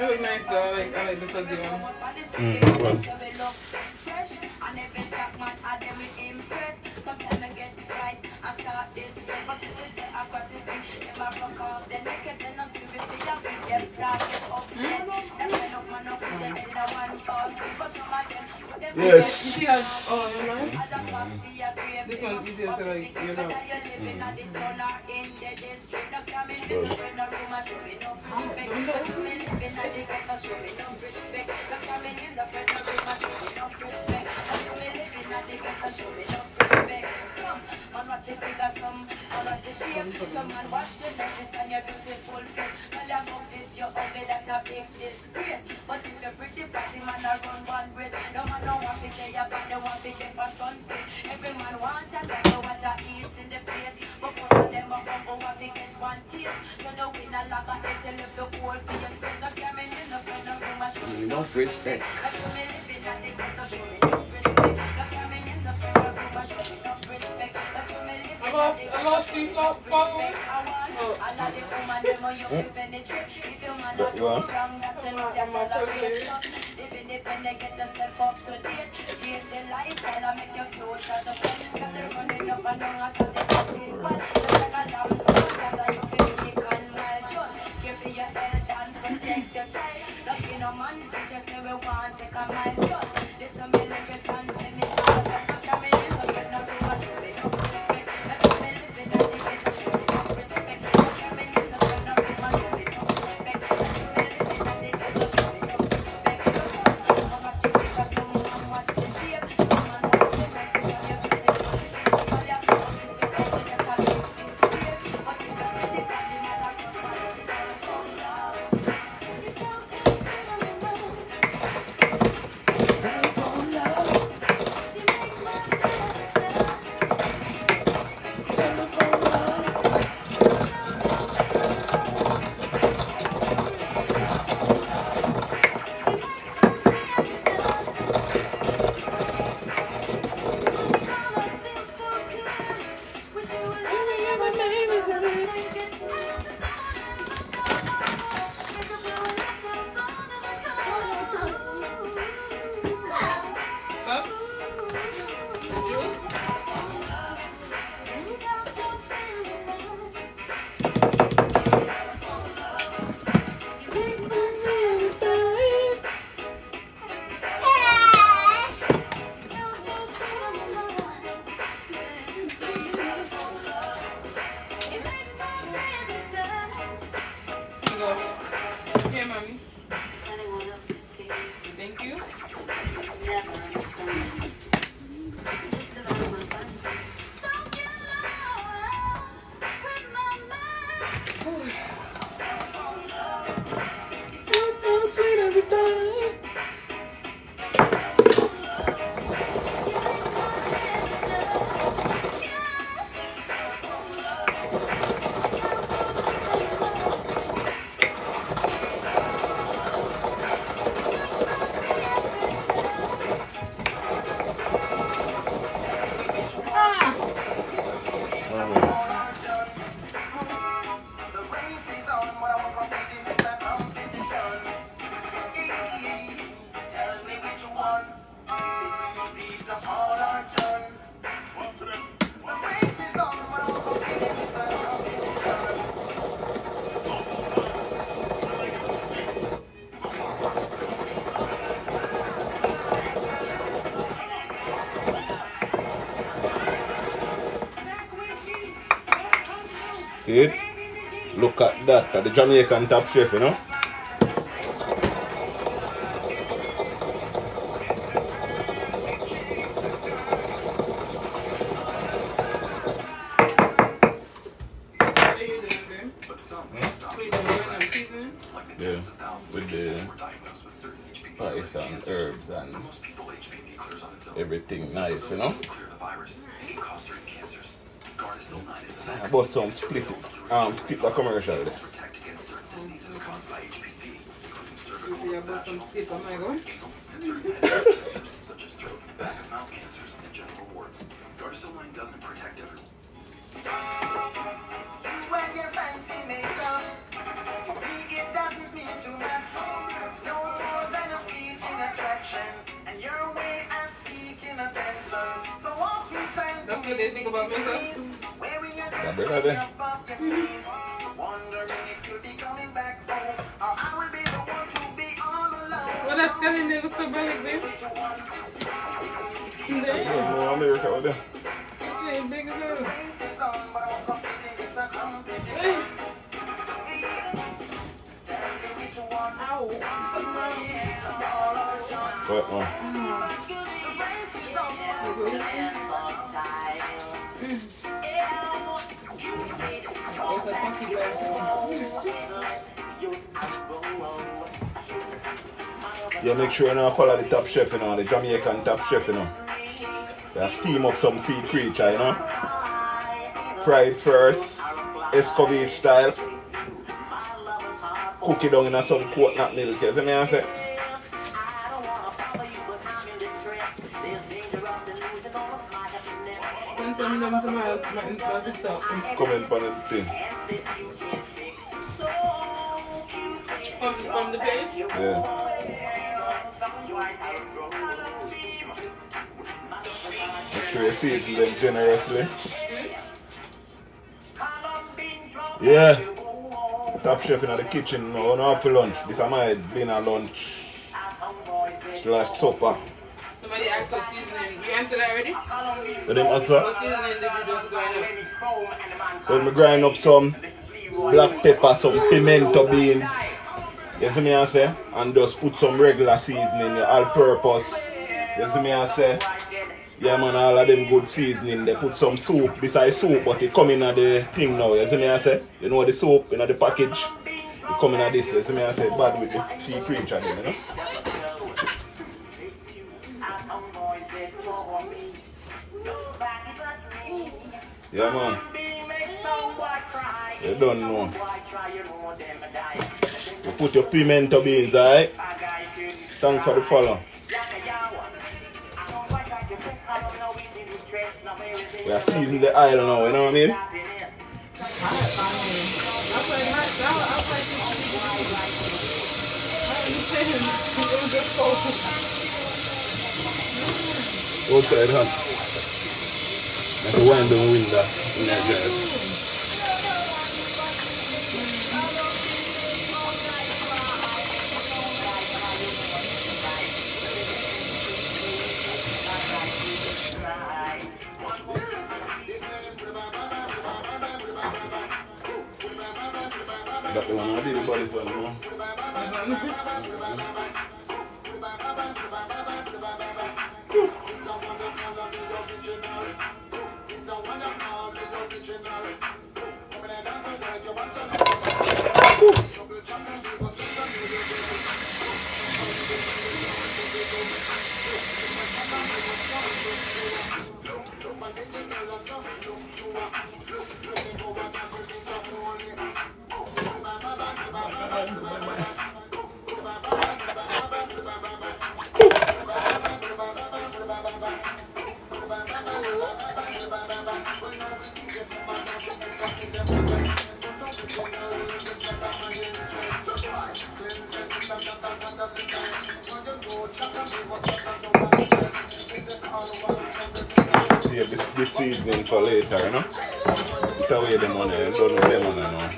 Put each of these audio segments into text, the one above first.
It was nice though. I like the fuzzy one. Yes. You see how? Oh, you mind? This one's easier to like, you know. Enough respect. I lost three followers. Here, mommy. Thank you. So sweet every time. See? Look at that. At the Jamaican top chef, you know? Yeah, with the Pakistan herbs and everything nice, you know. But some split the commercial there. Yeah, but some skip, oh my god. Doesn't protect everyone. When you're fancy makeup, it doesn't mean too much. No more than a fleeting attraction, and your way of seeking attention. So often friends. That's what they think about makeup. Wearing your dress above your face, wondering if you'll be coming back home, or I will be the one to be all alone. Well, that's telling they look so bad like this. No, America with them. Yeah, big as hell. Ow. What one? Yeah, make sure you know follow the Top Chef, you know, the Jamaican Top Chef, you know. They steam up some sea creature, you know. Fried first, escovitch style. Cook it down in some coconut milk, you see me I say? Some of them tomatoes might it up. Come in from the thing. From the page? Yeah. Make sure you season them generously. Yeah. Top Chef in the kitchen now, not for lunch. This is my dinner lunch. Slash supper. Somebody asked for seasoning. You answered that already? So them answer? What seasoning did you just grind up? Well, me grind up some black pepper, some pimento beans. You see me I say? And just put some regular seasoning, all purpose. You see me I say? Yeah man, all of them good seasoning. They put some soup, besides soup, but it come in at the thing now. You see me I say? You know the soup in the package? It come in at this. You see me I say? Bad with the sea creature then, you know? Yeah man. You don't know. You put your pimento beans, alright? Thanks for the follow. We are seasoning the oil now, you know what I mean? Outside hot. Like a wind down window in that drive. That's the one I did about this one, you know? See this seasoning for later, you know? Put away the money, don't know the money now.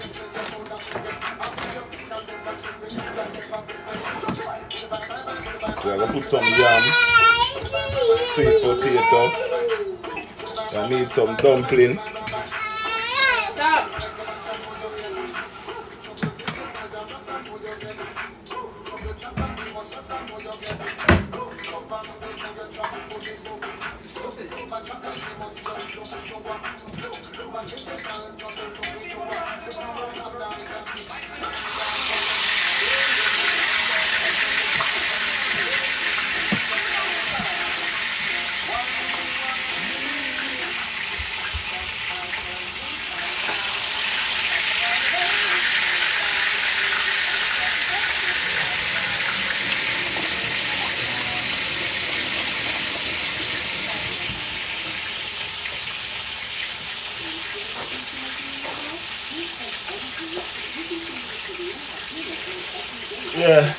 So I'm gonna put some yam, sweet potato, I need some dumpling. Stop! Yeah.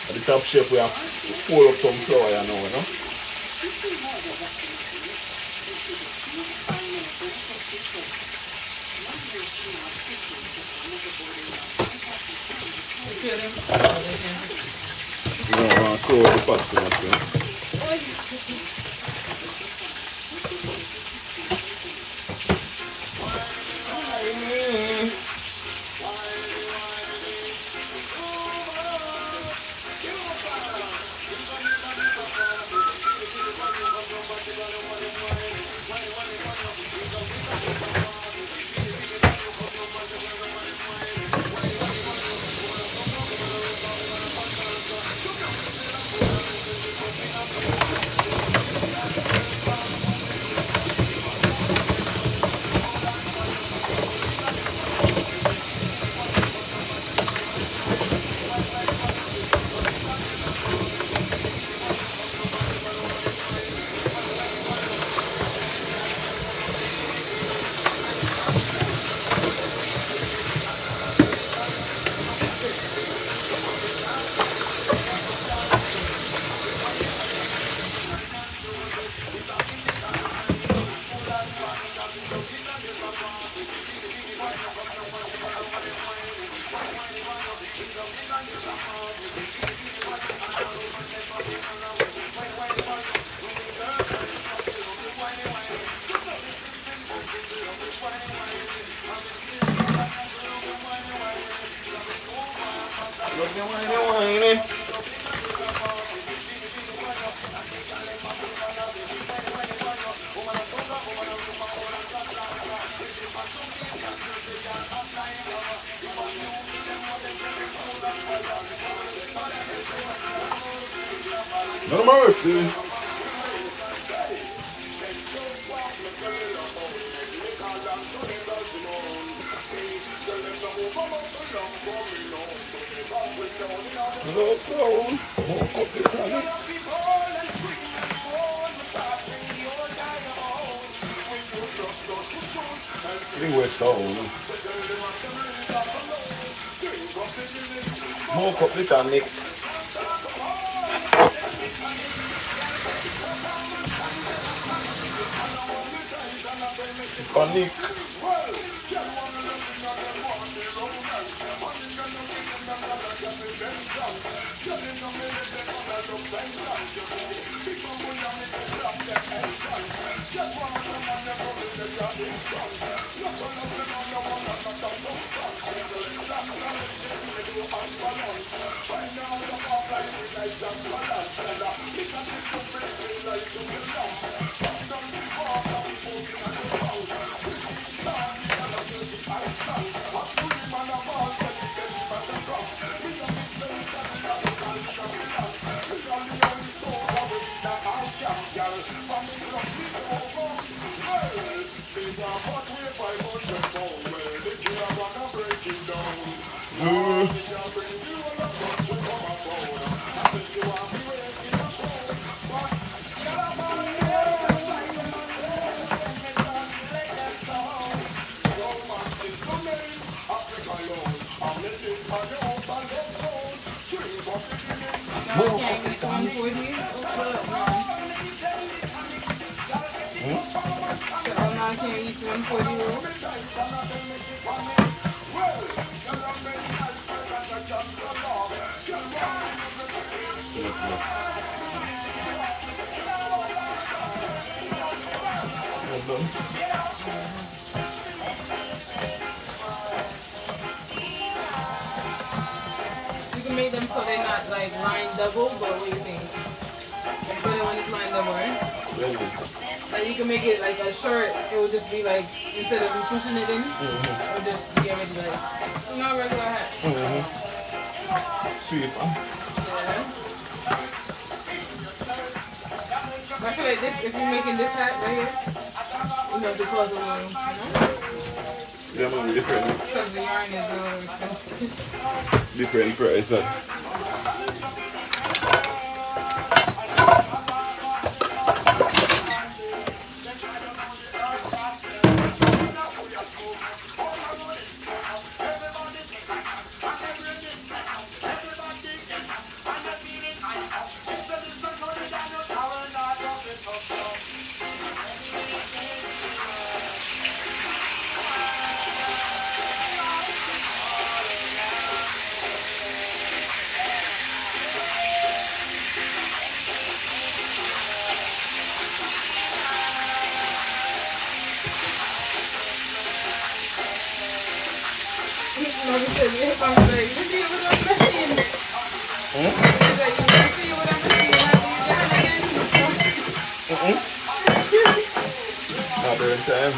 At the top chef we have pour up some flour, you know. No, throw the pot too much. Whiny. No mercy. No problem. West Stone. Smoke up the tonic. Tonic. You can make them so they're not like line double, but what do you think? Like better when it's line double, right? Like you can make it like a shirt, it will just be like, instead of you pushing it in, it will just be already like, you know, regular hat. See it, Yeah. I feel like this, if you're making this hat right here, you know, because of, you know? Yeah, man, different. Because the yarn is a little expensive. Different price. Mommy said, if I'm like, you see what I'm machine? Hmm? She's like, you see what I'm machine? Have you done again? Not during time.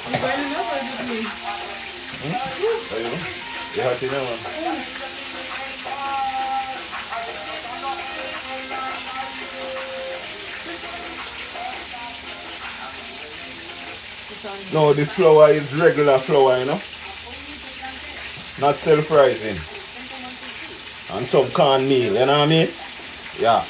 You burning up or just me? Are you? You happy now, man? No, this flour is regular flour, you know? Not self-rising. And some cornmeal, you know what I mean? Yeah.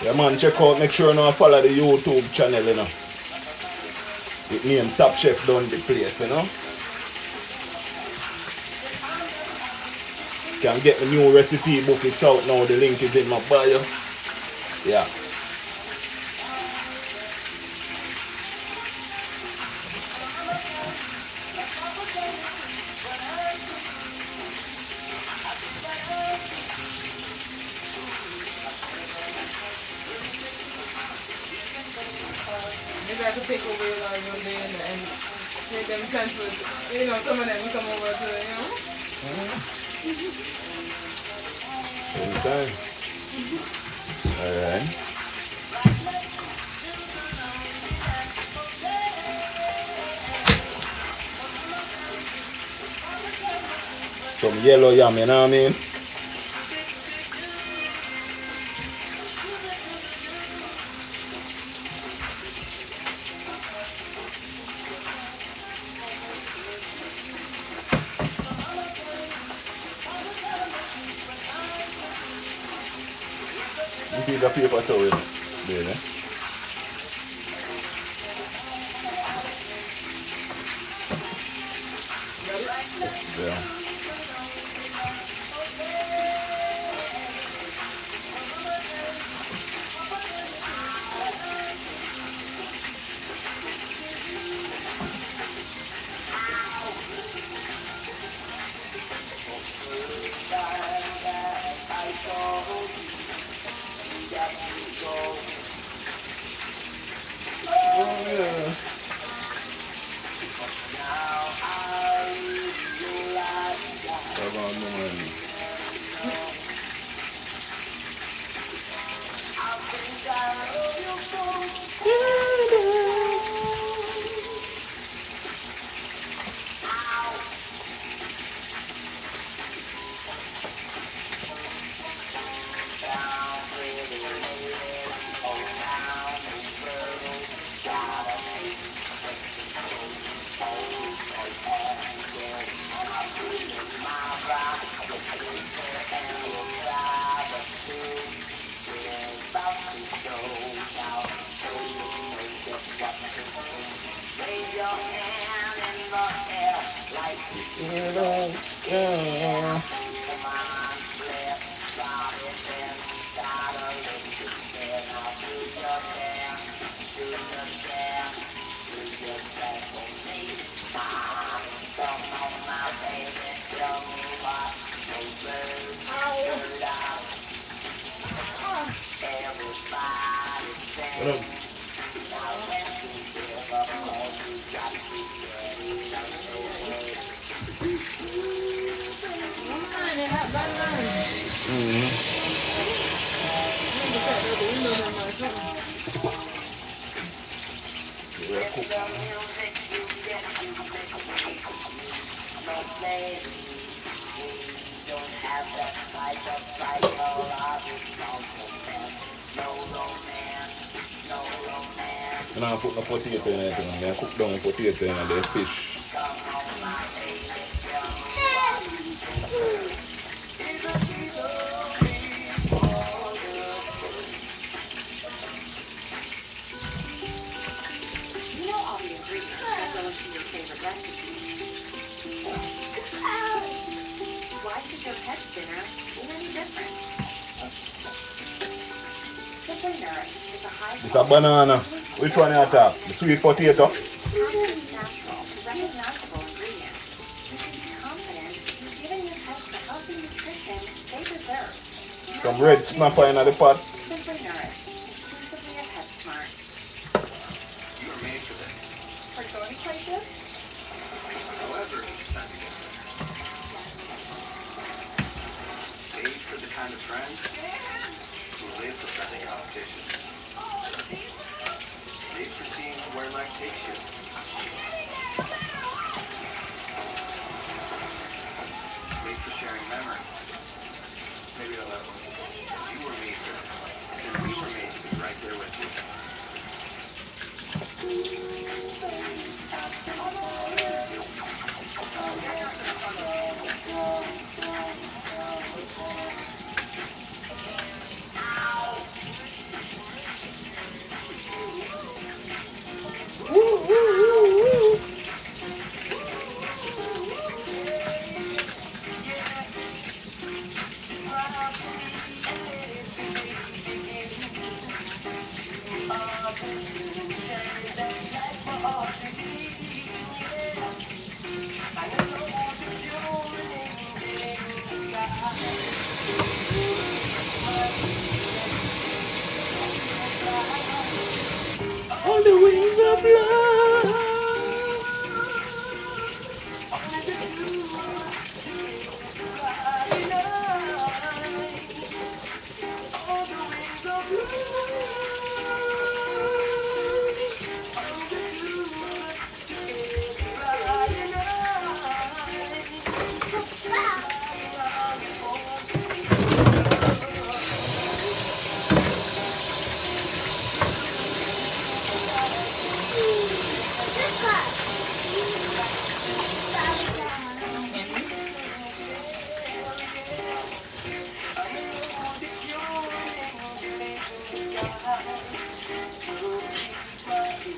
Yeah, man, check out, make sure you know follow the YouTube channel, you know. It name TopChef Dundyplace, you know. Can get the new recipe book, it's out now, the link is in my bio. Yeah. Maybe I could take over your life one day and make them transfer, you know, some of them come over to, you know? Anytime. Alright. Some yellow yam, you know what I mean? You piece of paper towel there, eh? Yeah. Oh, yeah. Come on, man. What up? cook. I'm not put no potato in it. I cook down the potato in the fish. You know all the ingredients that go into your favorite recipe. Why should your pet's dinner be any different? Simply Nourished is a high This a banana. Which one you top? The sweet potato? natural, recognizable ingredients. You can be confident you're giving your pets the healthy nutrition they deserve. Some red snapper in the pot. Simply Nourished, exclusively at PetSmart. You were made for this. For Dundyplaces? However you send it. Made for the kind of friends who live for friendly competition. Made for seeing where life takes you. Made for sharing memories. Maybe I'll have one. You were made for this. And we were made to be right there with you. On the wings of love.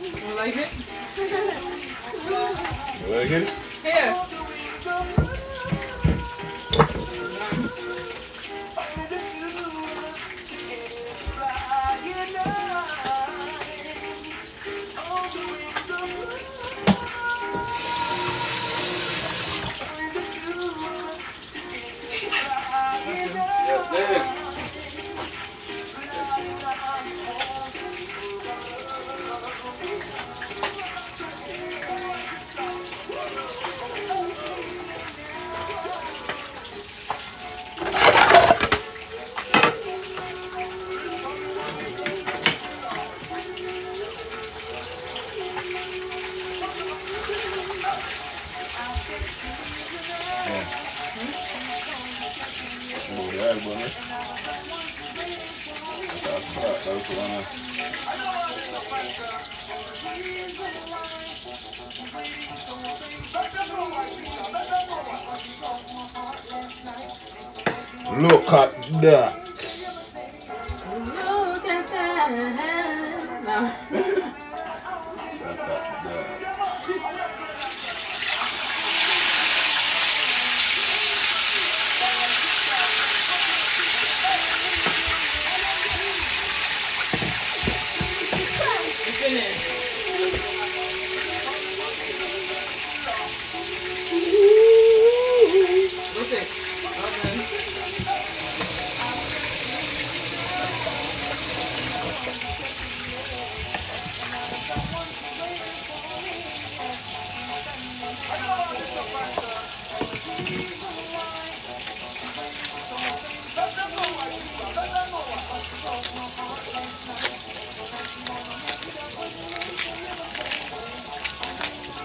You like it? You like it? Yes. Look at that. Look at that. No.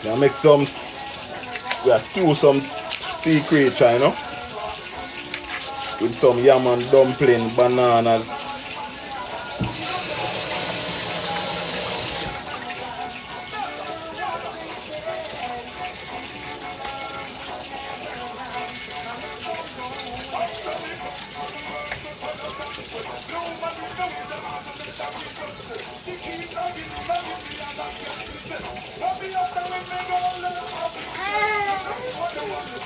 Now make some, we have stew some sea creature, you know, with some yam and dumpling, bananas. What's the matter?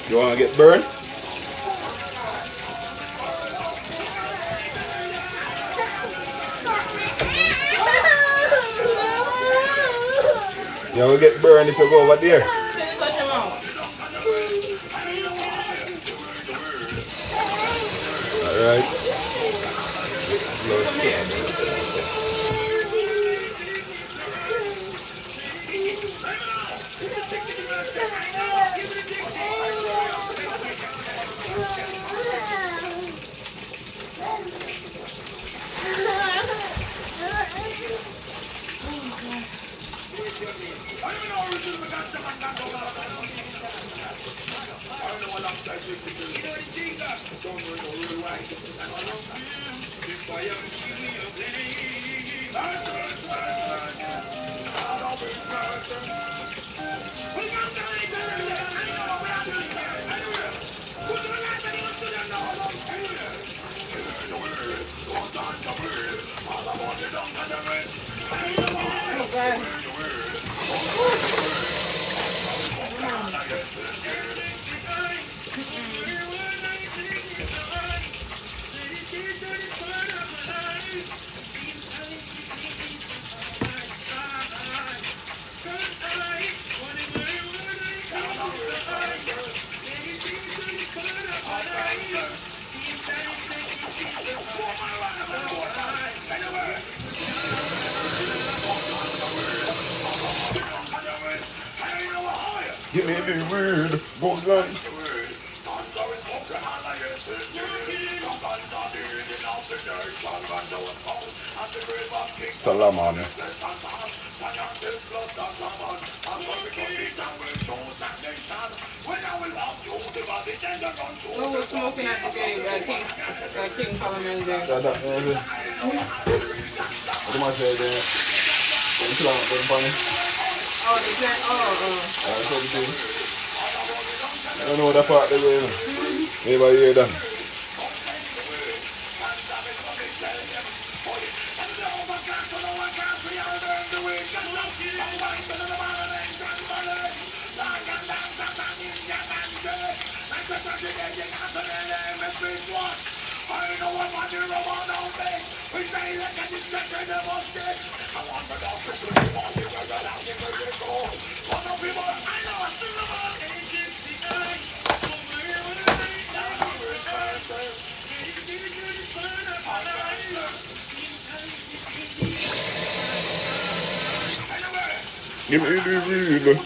You wanna get burned? You wanna get burned if you go over there? Can you touch him out? Alright. Come here. Oh, God. Give me the word, boys and Salaman. Who was smoking at the game? King Solomon there. What am I saying there? What Oh, the plant. Oh. I don't know that part they were in. Anybody hear that? Give me the word.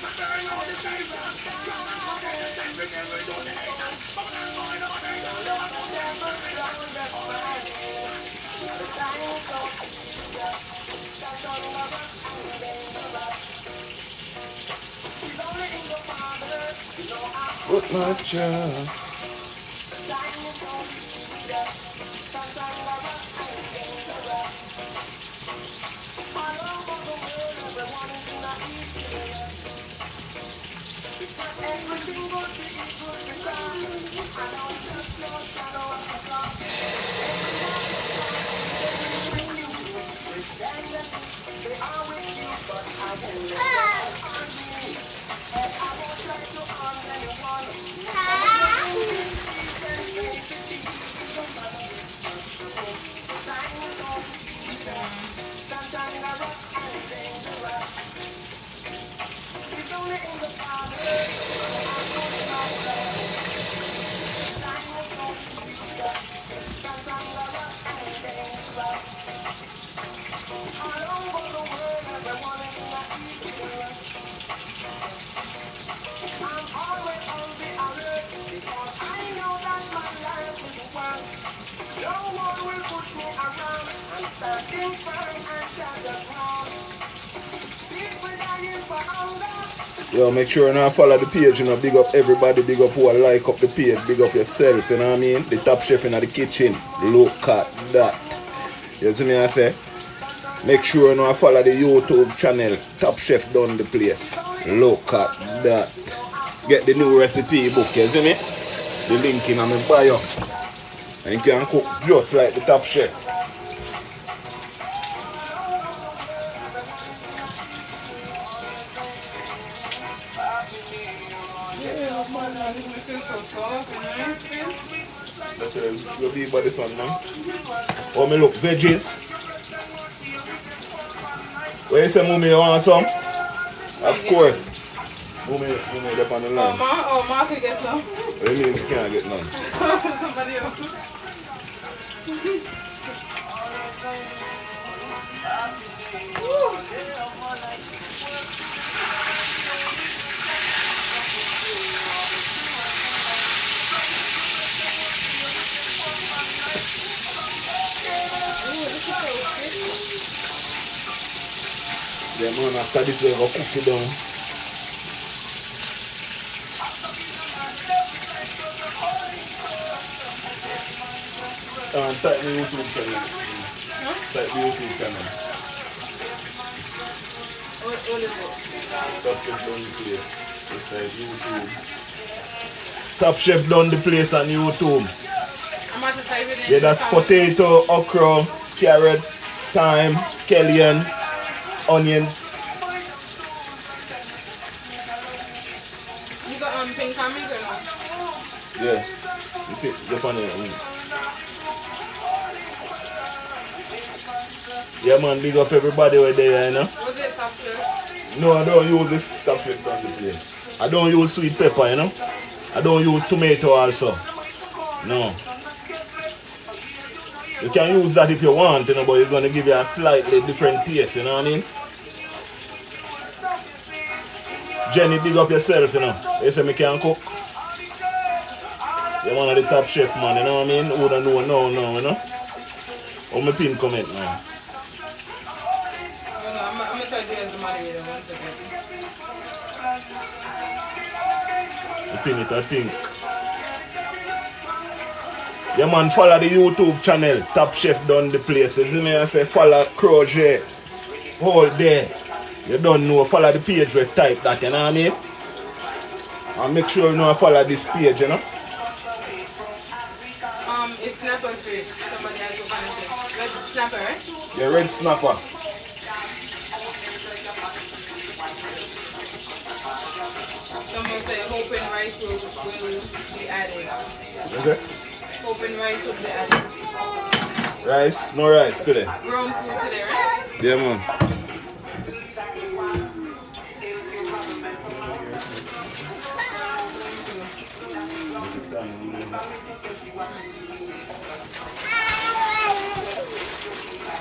Put my child. Yo, make sure you know follow the page, you know, big up everybody, big up who like up the page, big up yourself, you know what I mean? The Top Chef in the kitchen, look at that. You see me I say? Make sure you know follow the YouTube channel, Top Chef Dundyplace. Look at that. Get the new recipe book, you see me? The link in my bio. And you can cook just like the Top Chef. You'll be by this one now. Oh, me look, veggies. Where you say, Mummy, you want some? Of course. Mummy, they're on the line. Ma could get some. What do you mean you can't get none? Somebody else. Yeah, man, after this we're going to cook it down. Type the YouTube channel. Type the YouTube channel. What is it? Top Chef Dundyplace. It's like YouTube. Top Chef Dundyplace on YouTube. I'm about to type it in. Yeah, that's potato, okra, carrot, thyme, scallion, onions. You got pink comments or no? Yeah. You see, look on it. Yeah, man, big up everybody over there, you know. Was it Top Chef? No, I don't use this Top Chef Dundyplace. I don't use sweet pepper, you know. I don't use tomato also. No. You can use that if you want, you know, but it's going to give you a slightly different taste, you know what I mean? Jenny, big up yourself, you know. You say me can cook. You're one of the top chef, man, you know what I mean? Who don't know now, you know? Or my pin comment now. I'm going to try to do it as the moderator. 1 second. The pin it, I think. Yeah, man, follow the YouTube channel, Top Chef Dundyplace. You see me, I say follow Crochet. Hold there. You don't know, follow the page where type that, you know what I mean? And make sure you know follow this page, you know? It's snapper fish. Somebody has to find it. Red snapper, right? Yeah, red snapper. Someone said hope and rice will be added. Is it? Hope and rice will be added. Rice? No rice today. Grown food today, right? Yeah, man.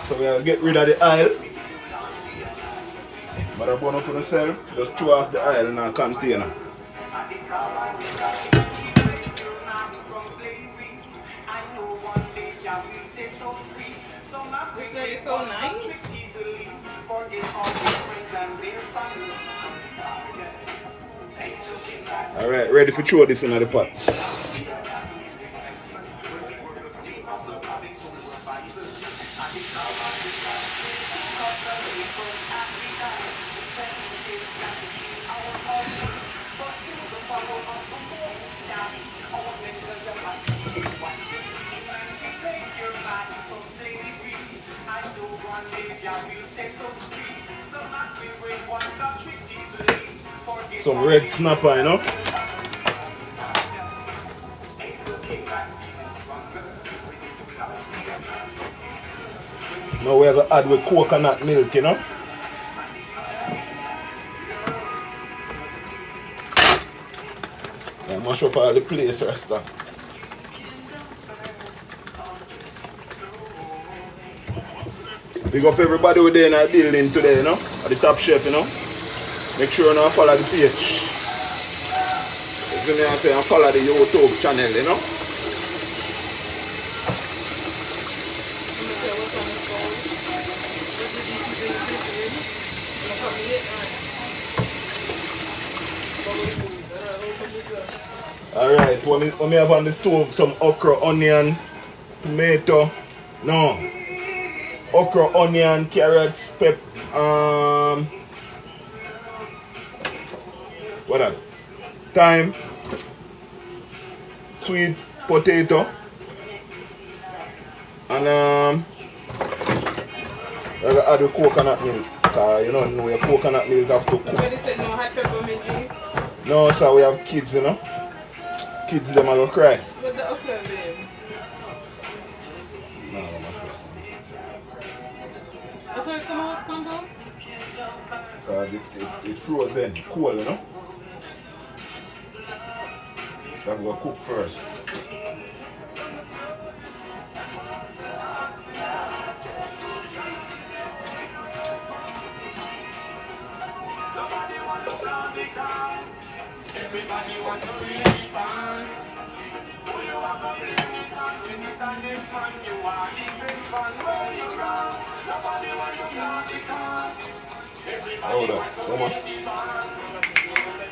So we gotta get rid of the aisle. But I burn up on yourself, just throw off the aisle in a container. This guy is so nice. Alright, ready for throw this in the pot. Some red snapper, you know. Now we're going to add with coconut milk, you know. Yeah, mash up all the place, Rasta. Big up everybody who there in our building today, you know. At the Top Chef, you know. Make sure you know follow the page. You see me, I say, and follow the YouTube channel, you know. Alright, what me have on the stove, some okra, onion, tomato, no, okra, onion, carrots, what that? Thyme, sweet potato, and I gotta add the coconut milk, cause you know your coconut milk have to cook. Somebody said no hot pepper, Midgie. No, so we have kids, you know. Kids, them are gonna cry. But the okra, babe. No, That's why it comes out? cause it's frozen, cold, you know. So I'm gonna cook first. Everybody want to really fun. Who you are going to bring it on? When this and next man, you are living fun. Where you run? Nobody want to blow the car. Everybody want to really fun.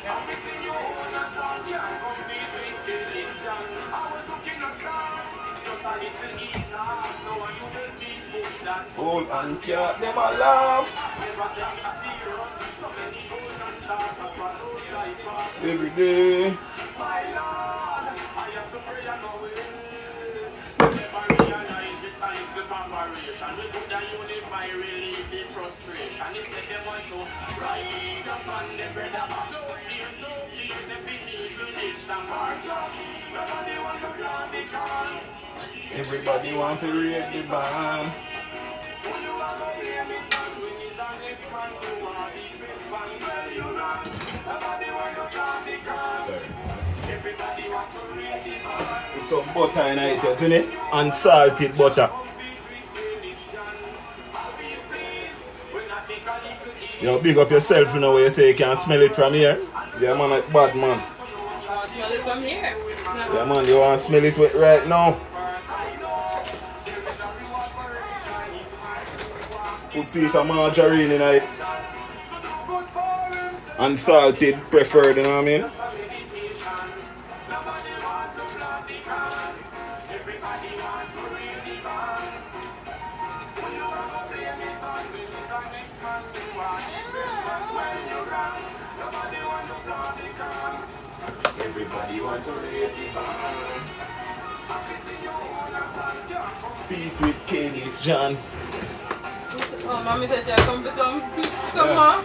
I'm missing you on a song. Can't compete with Kelly's John. I was looking at stars. It's just a little ease off. No one you will be pushed. That's Hold and cat, them a laugh. never take me serious. So many goals and tasks. But outside pass. Every day. My Lord, I have to pray and go away. Never realize the time the preparation. We could have unify, relieve the frustration. It's like they want to ride up on the bread of no tears, no tears. If we need some march up. Nobody want to plan the call. Everybody want to read the band. Who you are going to blame it on? When it's our next man, you are the big fan. Well, you run. Nobody want to plan the call. Everybody want to read the band. Put some butter in it, isn't it? Unsalted butter. Yo, big up yourself, you know, where you say you can't smell it from here. Yeah, man, it's bad, man. You want to smell it from here? No. Yeah, man, you want to smell it with right now. Put piece of margarine in it. Unsalted, preferred, you know what I mean? Everybody want to read the band. Beef with Kelly's John. Oh, mommy said she'll come to some more.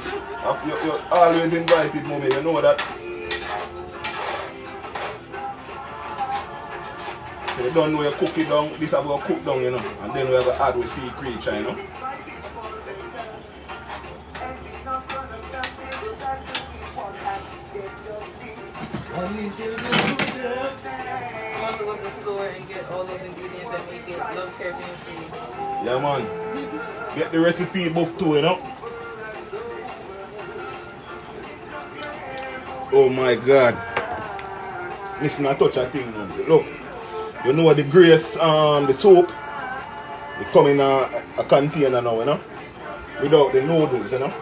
You're always invited, mommy, you know that. You don't know you cook it down, this is about cook down, you know. And then we have to add with sea creature, you know. I want to go to the store and get all those ingredients that make it love Caribbean food. Yeah, man. Get the recipe book too, you know. Oh my God. Listen, I touch a thing now. Look, you know the grace, the soap, it come in a container now, you know. Without the noodles, you know.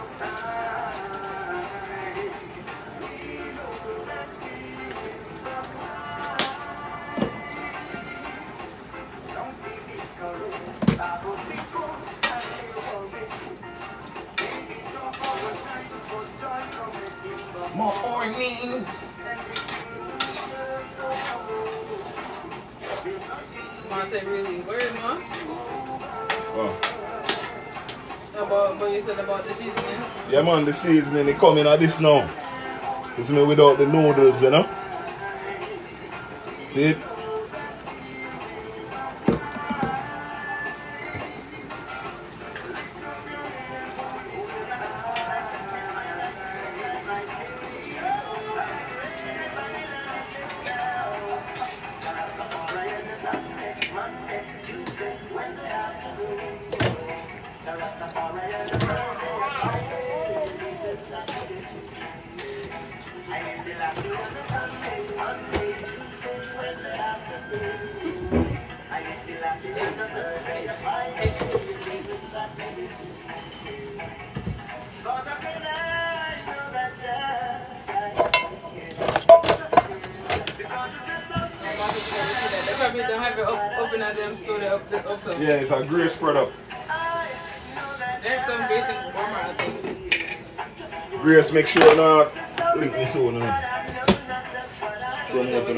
Morning. Mom said, really? Word, Mom? Oh. But you said about the seasoning? Yeah, man, the seasoning, it come in at this now. It's me without the noodles, you know. See it? probably don't have it open at them store there up also. Yeah, it's a great product. There's some basic Walmart, I think. Grace, make sure not link me soon. So without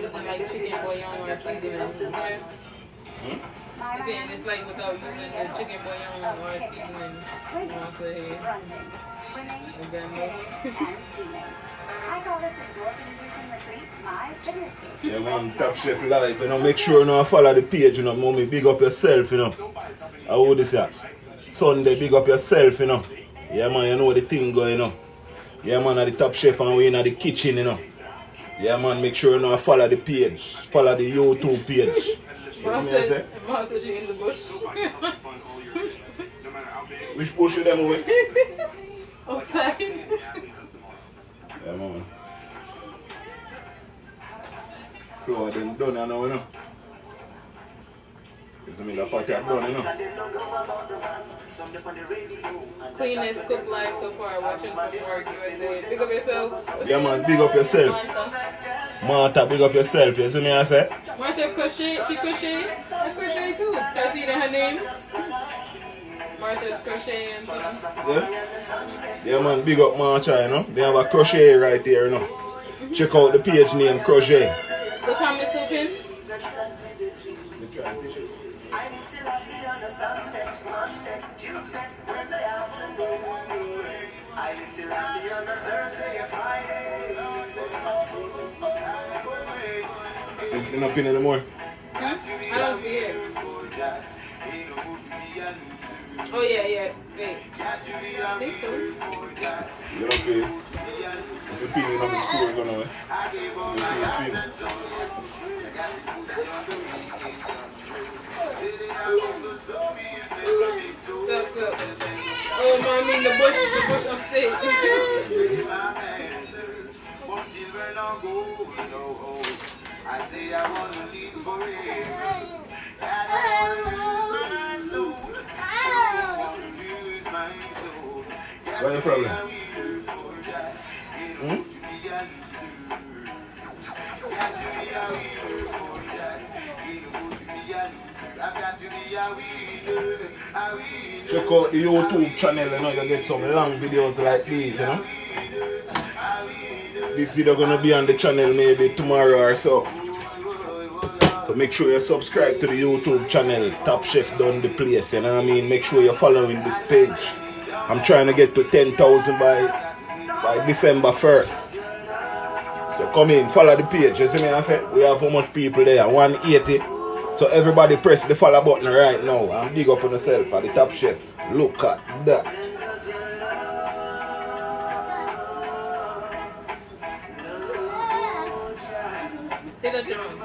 using like chicken bouillon or seasoning. Okay? You're saying it's like without using the chicken bouillon or seasoning. You want to say, yeah, man, Top Chef Live, you know, make sure you know follow the page, you know, mommy, big up yourself, you know. How would this say? Sunday, big up yourself, you know. Yeah, man, you know the thing going on. Yeah, man, at the Top Chef and we in the kitchen, you know. Yeah, man, make sure you know follow the page, follow the YouTube page. Master, she in the bush. Which bush you them away? Outside. Yeah, man. Flour them done now, you know. You see me, the pot done, you know. Cleanest cook life so far, watching from work, USA. Big up yourself. Yeah, man, big up yourself. Martha, big up yourself, you see me, I say? Martha crochet, she crochet? I crochet too. Can I see her name? Martha's crochet and something. Yeah? Yeah, man, big up Martha, you know. They have a crochet right there, you know. Check out the page name, crochet. Look how Miss Lupin. You're not pin anymore? Huh? I don't see it. Oh yeah, yeah. Wait. I think so. You don't pay. If you pin it on the school, you're gonna Oh, mommy, the bush upstairs. I say I want to live forever. What's the problem? Check out the YouTube channel, you know, you get some long videos like these, you know. This video gonna be on the channel maybe tomorrow or so. So make sure you subscribe to the YouTube channel, Top Chef Dundyplace, you know what I mean? Make sure you're following this page. I'm trying to get to 10,000 by December 1st. So come in, follow the page, you see me I say? We have how much people there? 180. So everybody press the follow button right now and big up on yourself at the Top Chef. Look at that. Hit a drum.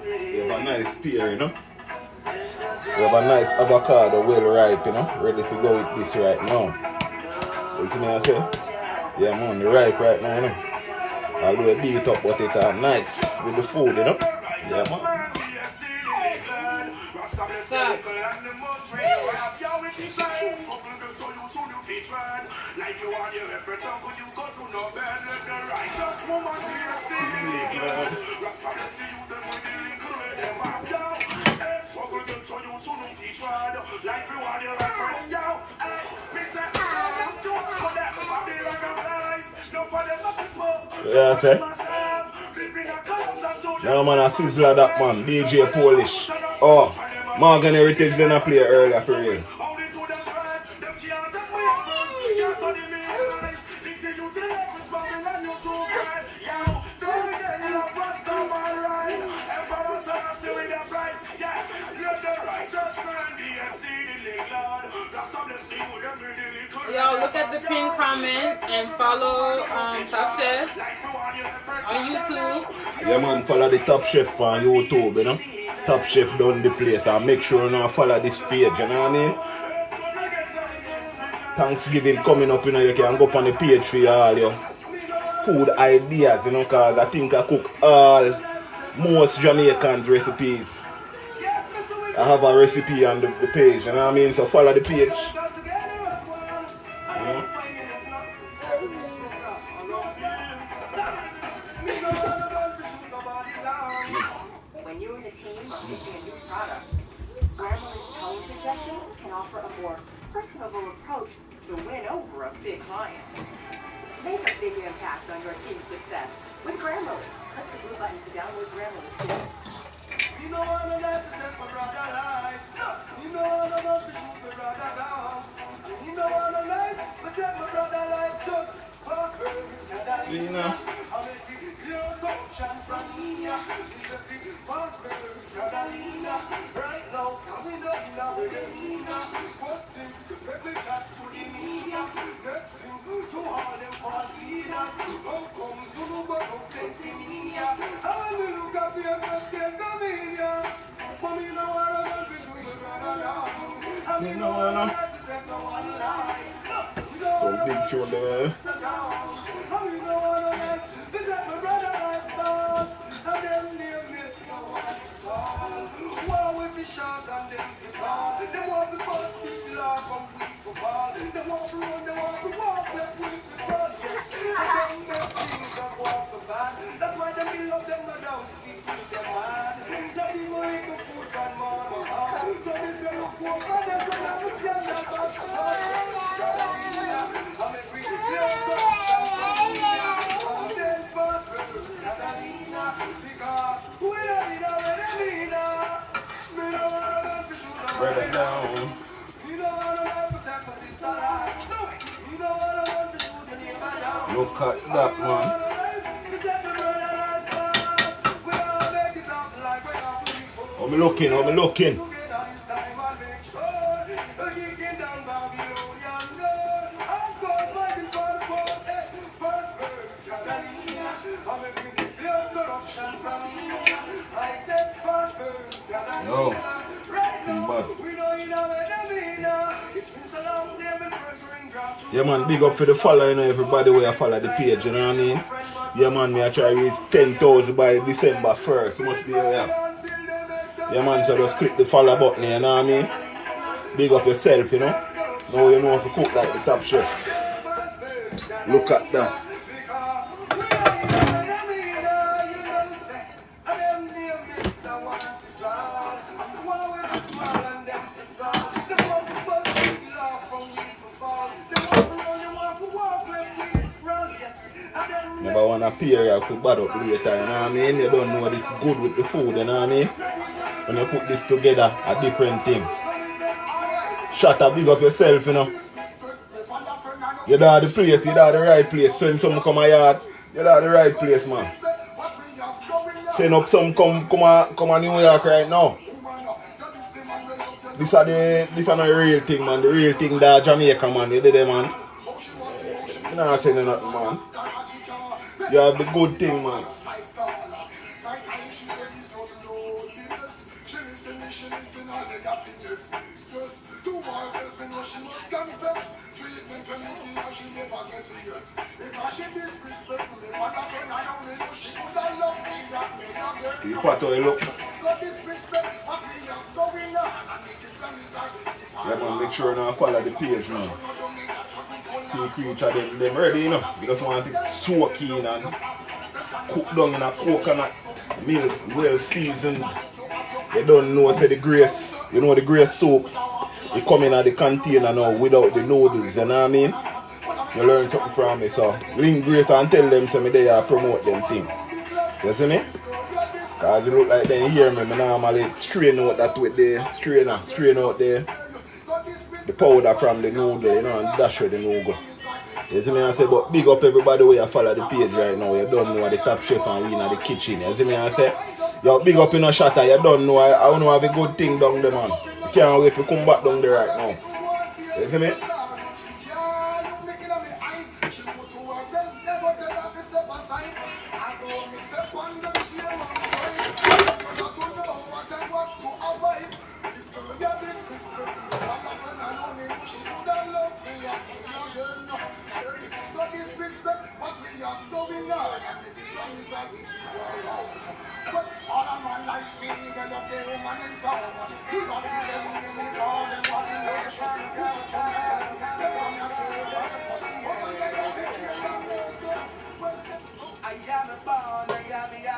You have a nice pear, you know. We have a nice avocado, well ripe, you know. Ready to go with this right now. So you see me I say? Yeah man, the ripe right now, you know. Although I beat up but it's nice with the food, you know. Yeah man. Stop. Yeah, I say. Yeah, man, I sizzler that man, DJ Polish. Oh, Morgan Heritage didn't play earlier for real. Yo, look at the pinned comment and follow Top Chef on YouTube. Yeah man, follow the Top Chef on YouTube, you know. Top Chef Dundyplace, and make sure you follow this page, you know what I mean? Thanksgiving coming up, you know, you can go up on the page for all your food ideas, you know, because I think I cook all most Jamaican recipes. I have a recipe on the page, you know what I mean? So follow the page. When you and the team are pitching a new product, Grandma's tone suggestions can offer a more personable approach to win over a big client. Make a big impact on your team's success with Grammarly. Click the blue button to download Grammarly today. You know I'm a life to take my brother life. You know I'm a love to shoot my brother down. You know I'm a life to take my brother life just for purpose. You know. I make it clear corruption from here. It's a big prosperous Catalina. Right now, coming up now with the media. First thing, to set the chat to the media. Next thing, to all them false leaders. How come to the bottom sense in media? How will we look at them and get the media? For me, no one of them is doing it right now. And we know I'm not to take no one life. So big tune there. That's why they build up them down, speak with them man. Nothing more eat the food than mama. So this they look poor, but that's when I was young, that was I mean, we clear Break it down. Look at that, man. I'm looking. Yo. Yeah man, big up for the follow, you know, everybody where I follow the page, you know what I mean? Yeah man, me I try to reach 10,000 by December 1st. Much be yeah man, so just click the follow button, you know what I mean? Big up yourself, you know? Now you know how to cook like the Top Chef. Look at that. Never want to appear here to bad up later, you know what I mean? You don't know this good with the food, you know what I mean? When you put this together, a different thing. Shut up, big up yourself, you know. You're at the place, you're at the right place. Send some come a yard, you're at the right place, man. Send up some come a New York right now. This is not the real thing, man. The real thing that Jamaica, man. You did it, man. You're not saying nothing, man. You have the good thing, man. You put on look. Yeah, man, make sure you follow the page, man. See creature them ready, you know. You just want to soak in and cook down in a coconut milk, well seasoned. You don't know, say the grace, you know the grace soup, it come in at the container now without the noodles, you know what I mean? You learn something from me, so link grace and tell them so me they promote them thing. You see me? Cause you look like they hear me, I normally strain out that with the strainer, strain out the powder from the noodle, you know, and dash with the noodle. You see me I say, but big up everybody where you follow the page right now. You don't know the Top Chef and we in the kitchen. You see me I say, yo, big up in a shatter, you don't know, I don't know have a good thing down there, man. You can't wait to come back down there right now. You see me?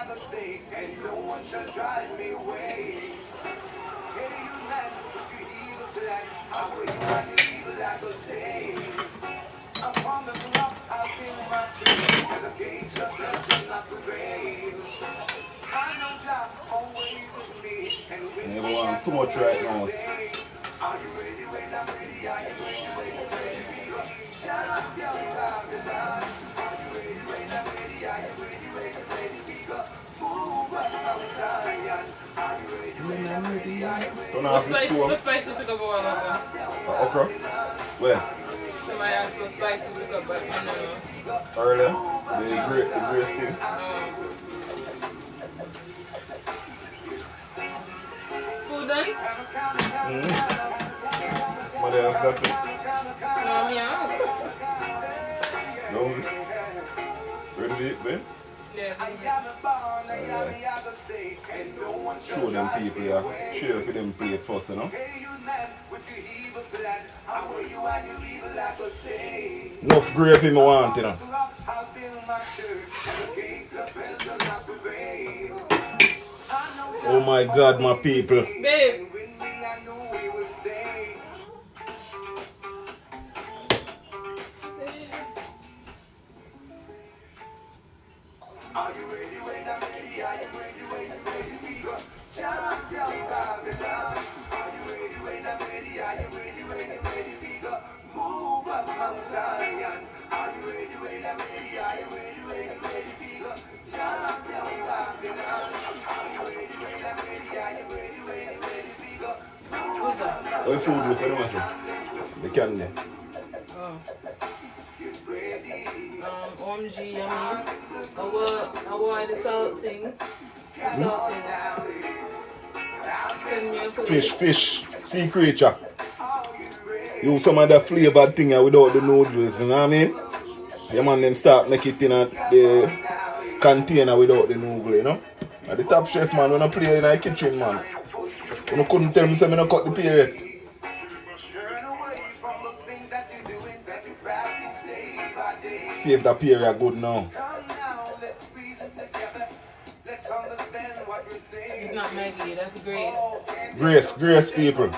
I stay, and no one shall drive me away. Hey, you man, put your evil plan. How will you want your evil I go stay? I'm from the rock, I'll build my tree, and the gates of hell shall not prevail. I know Jah always with me, and with me want too much right now. are you ready when I'm ready? Are you ready when I'm ready? Jah, tell me Babylon. Are you ready when I'm ready? Are you ready when I'm ready? Move up Mount Zion. Are you ready when I'm ready? Are you ready? What spice you pick up a while ago? Okra? Where? Somebody asked what spice you pick up, but I don't know. Earlier? The gray skin. Food done? What else got to? No, me out. No? Ready to eat, babe? Yeah. Show them people, yeah. Share for them plate first, you know? Enough gravy me want, you know? Oh my God, my people. Babe. Are you ready when I'm ready? Are you ready when I'm ready? We go champion Babylon. Are you ready when I'm ready? Are you ready when I'm ready? We go move up Mount Zion. Are you ready when I'm ready? Are you ready when I'm ready? We go champion Babylon. Are you ready when I'm ready? Are you ready when I'm ready? We go move up Mount What food look at them? The candy. OMG, yummy. I want the salt thing. Send me a food. Fish, sea creature. Use some of that flavored thing without the noodles, you know what I mean? Yeah man, them start make it in the container without the noodle, you know? And the top chef man, when I play in the kitchen man, when I couldn't tell me say I don't cut the pay yet. See if that period good now. It's not Maggie, that's Grace. Grace people.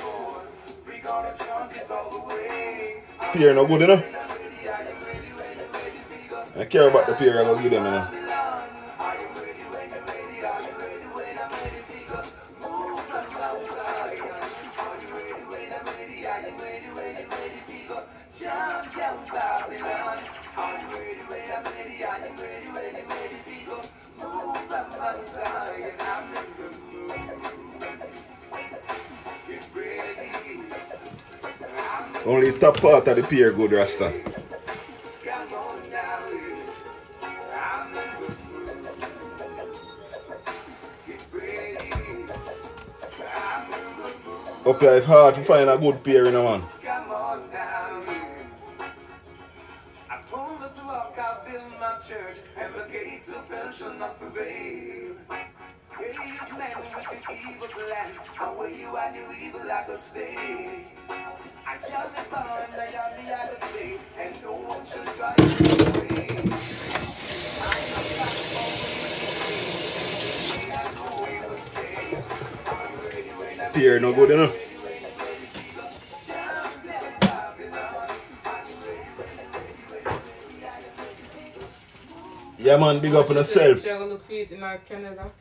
Pear no good enough. I care about the pear I go give them now. Only top part of the pear good, Rasta. Up here it's hard to find a good pear in a man. I tell me born, I am the other state, and no one should drive me away. I am that always I know we will stay. Are you ready when I'm Pear no good enough. Yeah man, big up on yourself. Look for it in Canada.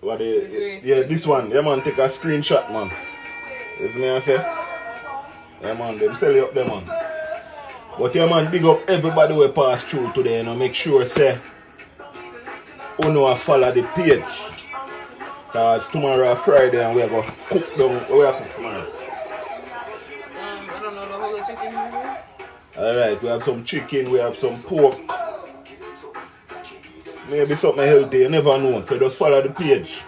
What yeah, this one. Yeah man, take a screenshot man. You see me I say? Yeah man, them sell you up there man. But yeah man, big up everybody we pass through today, you know, make sure say you know follow the page. Cause tomorrow Friday and we are gonna cook down. We are cook tomorrow. I don't know the whole chicken here. Alright, we have some chicken, we have some pork. maybe something healthy, you never know. So just follow the page.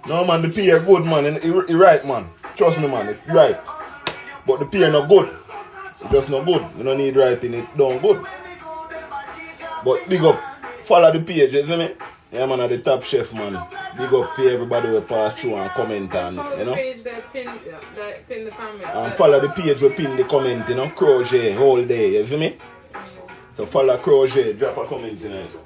No man, the pear good man, and it right man. Trust me man, it's right. But the pear not good. It's just not good. You don't need writing it down good. But big up, follow the page, you see me? Yeah man, at the TopChef man. Big up for everybody who pass through and comment on, you know? Follow the page that pin the comment. And follow the page who pin the comment, you know? Crochet, whole day, you see me? So follow Crochet, drop a comment in it.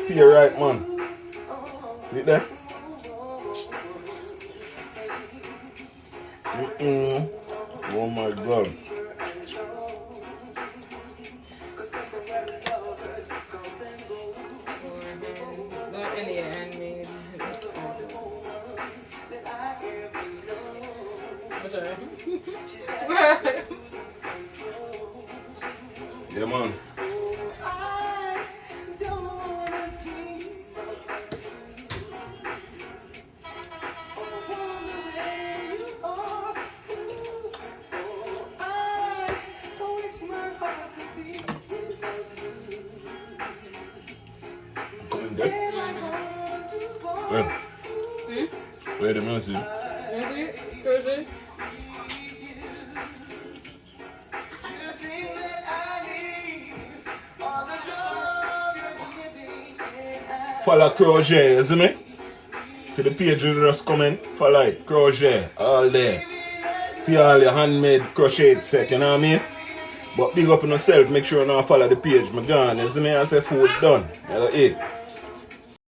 Pear right man. See there? Oh my god. Not any handmade. Yeah man. Coming there? Where the music? Crochet? Follow Crochet, you see me? See the page will just come in, follow it, Crochet, all there. See all your handmade crochet set, you know what I mean? But big up on yourself, make sure you not follow the page, my gun, you see me? I say food done, you eat.